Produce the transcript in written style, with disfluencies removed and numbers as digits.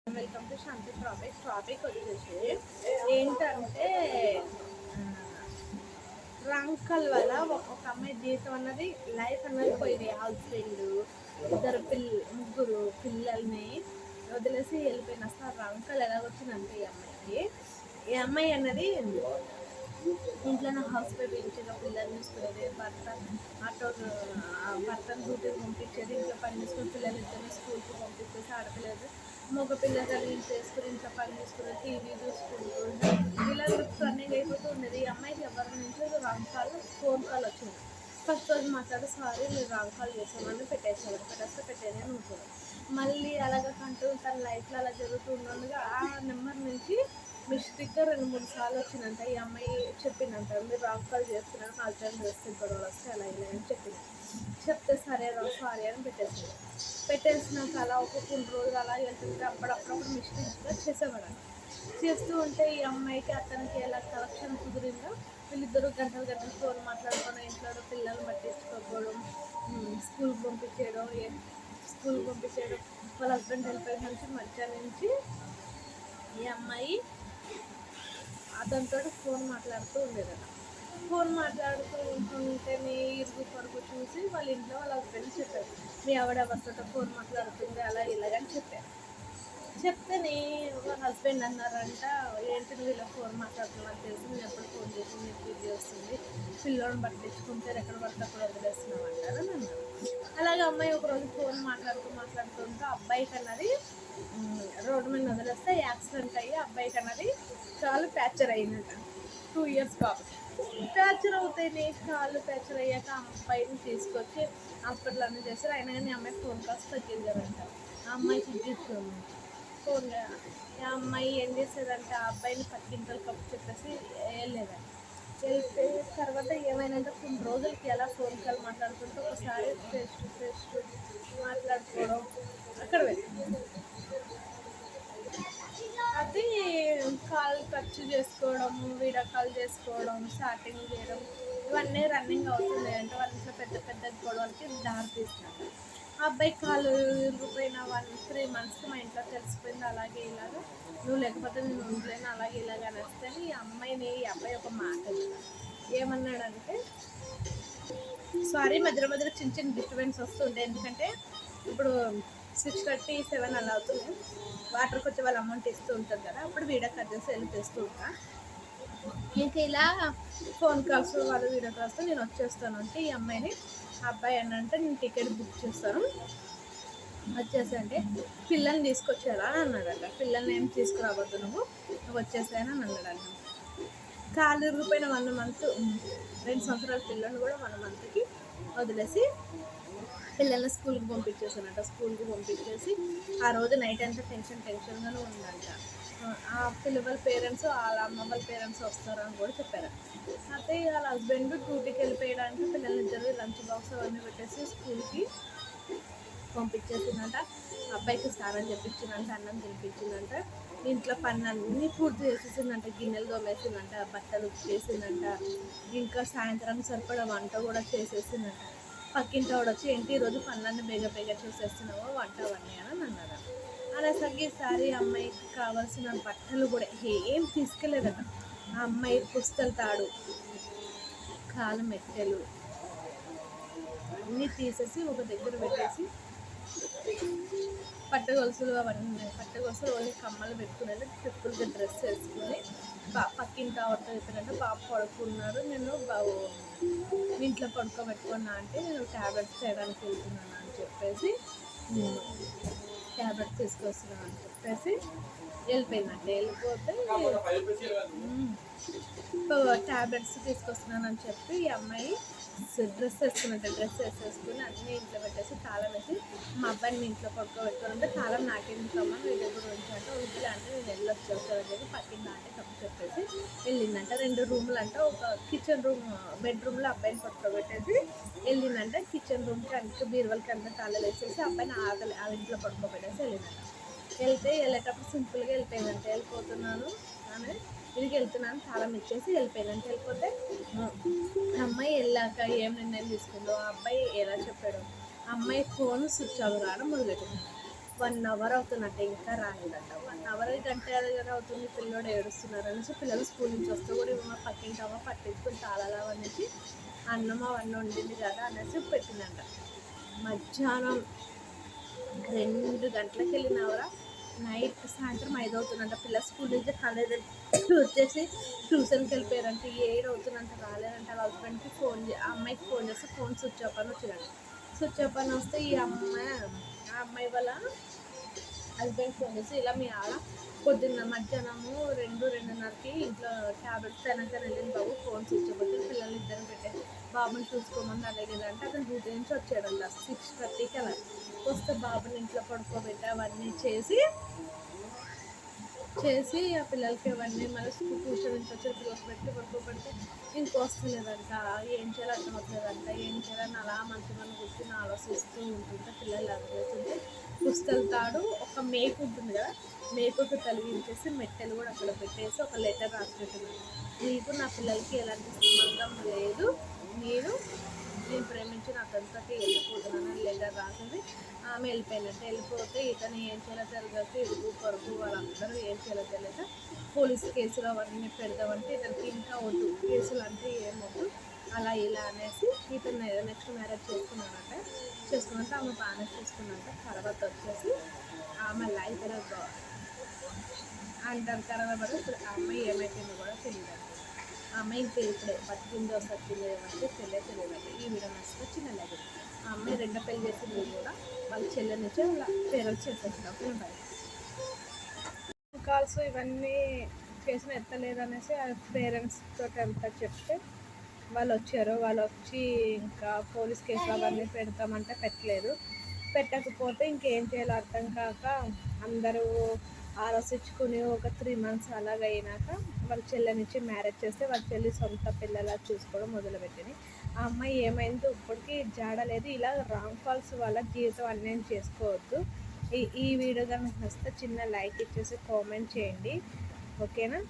Welcome to Shanti topic వచ్చేసి ఏంటంటే రంకల్ వల్ల ఒక అమ్మాయి జీవితం అన్నది లైఫ్ అన్నది పోయింది. హస్బెండ్ ముగ్గురు పిల్లల్ని వదిలేసి వెళ్ళిపోయిన అసలు రంకల్ ఎలా వచ్చిందంటే ఈ అమ్మాయి అన్నది ఇంట్లో నా హౌస్ వైఫ్ ఇంట్లో పిల్లలు చూసుకునేది, భర్తను డ్యూటీకి పంపించేది, ఇంట్లో పని చేసుకుని పిల్లలు ఇద్దరు స్కూల్కి పంపించేసి ఆడపిల్లలు మగ పిల్లలు ఇంట్లో వేసుకుని ఇంట్లో పని చేసుకుని టీవీ చూసుకుంటూ ఇలా రన్నింగ్ అయిపోతూ ఉండేది. ఈ అమ్మాయికి ఎవరి నుంచి రాంగ్ కాల్ ఫోన్ కాల్ వచ్చింది. ఫస్ట్ రోజు మాట్లాడి సారీ మీరు రాంగ్ కాల్ చేసామని పెట్టేస్తే అని ఉంటుంది. మళ్ళీ అలాగ కంటూ తన లైఫ్లో అలా జరుగుతూ ఉన్నందుగా ఆ నెంబర్ నుంచి మిస్టేక్గా 2-3 సార్లు వచ్చిందంట. ఈ అమ్మాయి చెప్పిందంట, మీరు రాంగ్ కాల్ చేస్తున్నాను, హస్బెండ్ చేస్తే గొడవలు వస్తే అలా ఇలా అని చెప్తే సరే సారీ అని పెట్టేసినాక అలా ఒక కొన్ని రోజులు అలా వెళ్తుంటే అప్పుడప్పుడు మిస్టేక్గా చేస్తూ ఉంటే ఈ అమ్మాయికి అతనికి ఎలా కలెక్షన్ కుదిరిందో వీళ్ళిద్దరూ గంటలు ఫోన్ మాట్లాడుకోవడం, ఇంట్లో పిల్లలు పట్టించుకోకపోవడం, స్కూల్కి పంపించేయడం వాళ్ళ హస్బెండ్ వెళ్ళిపోయిన నుంచి మధ్యాహ్నం నుంచి ఈ అమ్మాయి అతనితో ఫోన్ మాట్లాడుతూ ఉండేదట. ఫోన్ మాట్లాడుతూ ఉంటుంటేనే ఇరుగు పొరుగు చూసి వాళ్ళ ఇంట్లో వాళ్ళ హస్బెండ్ చెప్పారు, మీ ఎవరితో ఫోన్ మాట్లాడుతుంది అలా ఇలాగని చెప్తేనే వాళ్ళ హస్బెండ్ అన్నారంట, ఏంటి నువ్వు ఇలా ఫోన్ మాట్లాడుతున్నావు తెలిసి నేను ఎప్పుడు ఫోన్ చేసి నీకు బిజీ వస్తుంది, పిల్లోని పట్టించుకుంటే ఎక్కడ పడితే అక్కడ వదిలేస్తున్నావు అంటారు అని అన్నారు. అలాగే అమ్మాయి ఒకరోజు ఫోన్ మాట్లాడుతుంటే అబ్బాయికి అన్నది రోడ్డు మీద వదిలేస్తే యాక్సిడెంట్ అయ్యి అబ్బాయికి అన్నది కాలు ఫ్రాక్చర్ అయ్యిందంట. 2 years కాబట్టి ఫ్రాక్చర్ అవుతాయి. కాళ్ళు ఫ్రాక్చర్ అయ్యాక అబ్బాయిని తీసుకొచ్చి హాస్పిటల్ అన్నీ చేస్తారు. అయినా కానీ అమ్మాయి ఫోన్ కాల్స్ తగ్గించారంట. ఆ అమ్మాయి తగ్గిస్తుంది ఫోన్. ఆ అమ్మాయి ఏం చేసేదంటే ఆ అబ్బాయిని పక్కింటలు కప్పు చెప్పేసి వెళ్ళేదంట. వెళ్తే తర్వాత ఏమైనా కొన్ని రోజులకి ఎలా ఫోన్ కాల్ మాట్లాడుకుంటూ ఒకసారి ఫేస్ టు ఫేస్ మాట్లాడుకోవడం అక్కడ అది కాల్ ఖర్చు చేసుకోవడము, వీడియో కాల్ చేసుకోవడం, చాటింగ్ చేయడం ఇవన్నీ రన్నింగ్ అవుతున్నాయి. అంటే వాళ్ళ ఇంట్లో పెద్ద గొడవలకి దారి తీస్తున్నారు. ఆ అబ్బాయి కాలు ఇరిగిపోయిన 3 monthsకి మా ఇంట్లో తెలిసిపోయింది. అలాగే ఇలాగా నువ్వు లేకపోతే నేను ఉండలేను అలాగే ఇలాగ అనేస్తే ఈ అబ్బాయి ఒక మాట ఏమన్నాడంటే, సారీ మధ్యలో చిన్న డిస్టర్బెన్స్ వస్తుండే, ఎందుకంటే ఇప్పుడు 6:30-7 అలా అవుతుంది. వాటర్కి వచ్చి వాళ్ళ అమౌంట్ ఇస్తూ ఉంటుంది కదా, అప్పుడు వీడియో కట్ చేసి వెళ్ళి తెస్తూ ఉంటా. ఇంకా ఇలా ఫోన్ కాల్స్ వాళ్ళు వీడియో కాల్స్తో నేను వచ్చేస్తాను అంటే ఈ అమ్మాయిని అబ్బాయి అంటే నేను టికెట్ బుక్ చేస్తాను వచ్చేసంటే పిల్లల్ని తీసుకొచ్చేలా అని అన్నాడట. పిల్లల్ని ఏం తీసుకురావద్దు నువ్వు వచ్చేసాయని అని అన్నాడట. కాలు ఇరిగిపోయిన 1 month 2 సంవత్సరాల పిల్లల్ని కూడా 1 monthకి వదిలేసి పిల్లల్ని స్కూల్కి పంపించేసానంట. స్కూల్కి పంపించేసి ఆ రోజు నైట్ అంతా టెన్షన్గానే ఉందంట. ఆ పిల్లల పేరెంట్స్ వాళ్ళ అమ్మ వాళ్ళ పేరెంట్స్ వస్తారని కూడా చెప్పారు. అయితే వాళ్ళ హస్బెండ్ డ్యూటీకి వెళ్ళిపోయడానికి పిల్లలిద్దరు లంచ్ బాక్స్ అవన్నీ పెట్టేసి స్కూల్కి పంపించేసిందంట. అబ్బాయికి స్నానం చెప్పించిందంట, అన్నం తినిపించిందంట, ఇంట్లో పని అన్నీ పూర్తి చేసేసిందంట, గిన్నెలు తోమేసిందంట, బట్టలు చేసిందంట, ఇంకా సాయంత్రం సరిపడా వంట కూడా చేసేసిందంట. పక్కింటి వాడు వచ్చి ఏంటి ఈరోజు పనులన్నీ బేగ చేసేస్తున్నావో వంట అవన్నీ అని అన్నాడు. అనేసరికి ఈసారి అమ్మాయికి కావాల్సిన బట్టలు కూడా ఏం తీసుకెళ్ళలేదట. ఆ అమ్మాయి పుస్తల తాడు, కాలు మెట్టెలు అన్నీ తీసేసి ఒక దగ్గర పెట్టేసి పట్టగొలుసులు ఓన్లీ కమ్మలు పెట్టుకునేది, ట్రిప్పుల్గా డ్రెస్ వేసుకుని పక్కింటి ఆవిడతో చెప్పినట్టు బాబు పడుకున్నారు, నేను ఇంట్లో పడుకోబెట్టుకున్నా అంటే నేను ట్యాబ్లెట్స్ చేయడానికి వెళ్తున్నాను అని చెప్పేసి ట్యాబ్లెట్స్ తీసుకొస్తున్నాను అని చెప్పేసి వెళ్ళిపోయిందంటే వెళ్ళిపోతే ట్యాబ్లెట్స్ తీసుకొస్తున్నానని చెప్పి ఈ అమ్మాయి డ్రెస్ వేసేసుకుని అన్నీ ఇంట్లో పెట్టేసి తాళం వేసి మా అబ్బాయిని మీ ఇంట్లో పడుకోబెట్టుకోవాలంటే తాళం నాకేందుకమ్మా మీ దగ్గర నుంచి అంటే వద్దులే అంటే నేను వెళ్ళొచ్చేస్తానని చెప్పి పక్కింది అంటే తప్పు చెప్పేసి వెళ్ళిందంట. 2 రూమ్లు అంటే ఒక కిచెన్ రూమ్ బెడ్రూమ్లో అబ్బాయిని పడుకోబెట్టేసి వెళ్ళిందంటే కిచెన్ రూమ్కి అంతా బీరువాలకి అంతా తాళాలు వేసేసి అబ్బాయిని ఆ ఇంట్లో పడుకోబెట్టేసి వెళ్ళిందంట. వెళ్ళేటప్పుడు సింపుల్గా వెళ్ళిపోయిందంటే వెళ్ళిపోతున్నాను అని తిరిగి వెళ్తున్నాను తాళం ఇచ్చేసి వెళ్ళిపోయిందంటే వెళ్ళిపోతే అమ్మాయి వెళ్ళాక ఏం నిర్ణయం తీసుకుందో ఆ అబ్బాయి ఎలా చెప్పాడు, అమ్మాయి ఫోన్ స్విచ్ ఆఫ్ రావడం మొదలెట్టింది. 1 అవర్ అవుతున్నట్టు ఇంకా రాలేదంట. 1 అవర్ గంట అవుతుంది, పిల్లోడు ఏడుస్తున్నారు అనేసి పిల్లలు స్కూల్ నుంచి వస్తే కూడా మా పక్కింటి అవ్వ పట్టించుకుని తాళాలు అనేసి అన్నం అవన్నీ వండింది కదా అనేసి పెట్టిందంట. మధ్యాహ్నం 2 గంటలకు వెళ్ళినవరా నైట్ సాయంత్రం 5 అవుతుందంట. పిల్లలు స్కూల్ నుంచి కాలేజ్ వచ్చేసి ట్యూషన్కి వెళ్ళిపోయారంట. 7 అవుతుందంట, రాలేదంట. వాళ్ళ హస్బెండ్కి ఫోన్ ఆ అమ్మాయికి ఫోన్ చేస్తే ఫోన్ స్విచ్ ఆఫ్ అని వచ్చిందంట. స్విచ్ ఆఫ్ అని వస్తే ఆ అమ్మాయి వాళ్ళ హస్బెండ్ ఫోన్ చేసి ఇలా మీ ఆడ పొద్దున్న మధ్యాహ్నము 2-2:30కి ఇంట్లో ట్యాబ్లెట్స్ తినక వెళ్ళింది బాబు, ఫోన్ స్విచ్ ఆఫ్ వచ్చి పిల్లలు ఇద్దరు పెట్టే బాబుని చూసుకోమని అడిగేదంటే అతను డ్యూటీ నుంచి వచ్చాడంట 6:30కి అలా వస్తే బాబుని ఇంట్లో పడుకోబెట్టి అవన్నీ చేసి ఆ పిల్లలకి అవన్నీ మళ్ళీ స్కూల్ ట్యూషన్ నుంచి వచ్చి పిల్లలకి పెట్టి పడుకోబెడితే ఇంకొస్తలేదంట. ఏం చేయాలో అర్థమవుతుందంట. ఏం చేయాలని అలా మంచి కూర్చొని ఆలోచిస్తూ ఉంటుంటే పిల్లలు అర్థమవుతుంటే పుస్తల తాడు ఒక మేకు ఉంటుంది కదా, మేకుకు తొలగించేసి మెట్టెలు కూడా అక్కడ పెట్టేసి ఒక లెటర్ రాసి పెట్టింది. నీకు నా పిల్లలకి ఎలాంటి సంబంధం లేదు, నేను ప్రేమించి నా అతనితోటి వెళ్ళిపోతున్నానని లెటర్ రాసింది. ఆమె వెళ్ళిపోయినట్టు. వెళ్ళిపోతే ఇతను ఏం చేయాలో తెలియక ఇరుగు పొరుగు వాళ్ళందరూ ఏం చేయాలో తెలియక పోలీస్ కేసులు అవన్నీ పెడదామంటే ఇతనికి ఇంకా వద్దు, కేసులు అంటే ఏమొద్దు అలా ఇలా అనేసి ఇతను నెక్స్ట్ మ్యారేజ్ చేసుకున్నానంటే ఆమె బాగానే చూసుకున్నాక తర్వాత వచ్చేసి ఆమె లైఫ్ అంటారు తర్వాత ఇప్పుడు ఆ అమ్మాయి ఏమైపోయిందో కూడా తెలియదు. ఆ అమ్మాయి ఇంకా ఇప్పుడే బతికిందో సత్తిందో ఏమంటే తెలియదండి. ఈ వీడియో నచ్చితే చిన్న లేదు. ఆ అమ్మాయి రెండో పెళ్లి చేసింది కూడా వాళ్ళ చెల్లె నుంచి వాళ్ళ పేరెంట్స్ చేసేసారు. Okay bye. కాల్స్ ఇవన్నీ చేసిన ఎత్తలేదు అనేసి ఆ పేరెంట్స్ తోటి అంతా చెప్తే వాళ్ళు వచ్చారు. వాళ్ళు వచ్చి ఇంకా పోలీస్ కేసులు అవన్నీ పెడతామంటే పెట్టలేదు. పెట్టకపోతే ఇంకేం చేయాలో అర్థం కాక అందరూ ఆలోచించుకుని ఒక 3 months అలాగైనాక వాళ్ళ చెల్లెనిచ్చి మ్యారేజ్ చేస్తే వాళ్ళ చెల్లి సొంత పిల్లలా చూసుకోవడం మొదలుపెట్టింది. ఆ అమ్మాయి ఏమైందో ఇప్పటికీ జాడలేదు. ఇలా రాంగ్ కాల్స్ వల్ల జీవితం అన్యాయం చేసుకోవద్దు. ఈ వీడియో కనుక నచ్చితే చిన్న లైక్ ఇచ్చేసి కామెంట్ చేయండి, ఓకేనా.